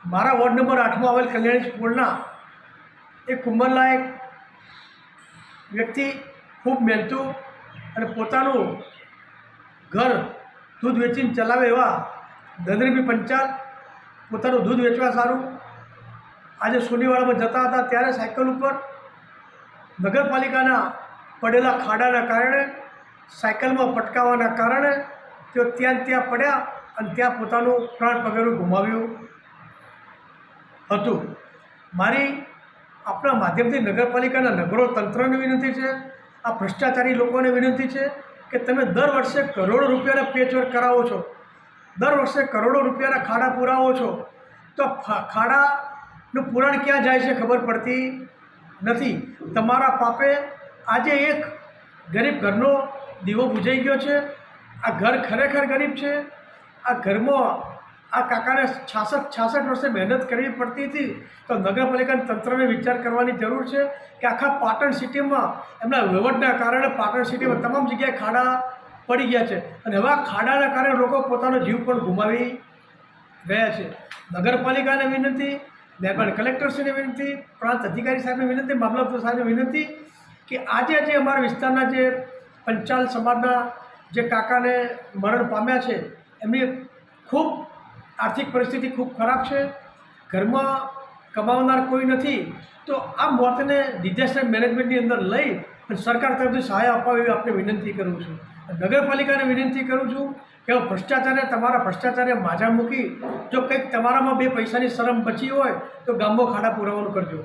મારા ward number 8માં આવેલ કલ્યાણી સ્કૂલના એક ઉંમરલાયક વ્યક્તિ ખૂબ મહેનતુ અને પોતાનું ઘર દૂધ વેચીને ચલાવે એવા ધનરીબી પંચાલ પોતાનું દૂધ વેચવા સારું આજે સોનીવાડામાં જતા હતા ત્યારે સાયકલ ઉપર નગરપાલિકાના પડેલા ખાડાના કારણે સાયકલમાં પટકાવવાના કારણે તેઓ ત્યાં પડ્યા અને ત્યાં પોતાનું પ્રાણ પગેરું ગુમાવ્યું હતું। મારી આપણા માધ્યમથી નગરપાલિકાના નગરો તંત્રને વિનંતી છે, આ ભ્રષ્ટાચારી લોકોને વિનંતી છે કે તમે દર વર્ષે કરોડો રૂપિયાના પેચવર્ક કરાવો છો, દર વર્ષે કરોડો રૂપિયાના ખાડા પુરાવો છો, તો ખાડાનું પુરાણ ક્યાં જાય છે ખબર પડતી નથી। તમારા પાપે આજે એક ગરીબ ઘરનો દીવો બુઝાઈ ગયો છે। આ ઘર ખરેખર ગરીબ છે। આ ઘરમાં આ કાકાને 66 વર્ષે મહેનત કરવી પડતી હતી। તો નગરપાલિકાના તંત્રને વિચાર કરવાની જરૂર છે કે આખા પાટણ સિટીમાં એમના વહીવટના કારણે પાટણ સિટીમાં તમામ જગ્યાએ ખાડા પડી ગયા છે અને હવે આ ખાડાના કારણે લોકો પોતાનો જીવ પણ ગુમાવી ગયા છે। નગરપાલિકાને વિનંતી, મહેરબાન કલેક્ટરશ્રીને વિનંતી, પ્રાંત અધિકારી સાહેબને વિનંતી, મામલતદાર સાહેબને વિનંતી કે આજે જે અમારા વિસ્તારના જે પંચાલ સમાજના જે કાકાને મરણ પામ્યા છે એમની ખૂબ આર્થિક પરિસ્થિતિ ખૂબ ખરાબ છે, ઘરમાં કમાવનાર કોઈ નથી, તો આ મોતને ડિઝાસ્ટર મેનેજમેન્ટની અંદર લઈ અને સરકાર તરફથી સહાય આપવા એવી આપને વિનંતી કરું છું। નગરપાલિકાને વિનંતી કરું છું કે ભ્રષ્ટાચારે તમારા ભ્રષ્ટાચારે માજા મૂકી જો કંઈક તમારામાં 2 પૈસાની શરમ બચી હોય તો ગામમાં ખાડા પુરાવાનું કરજો।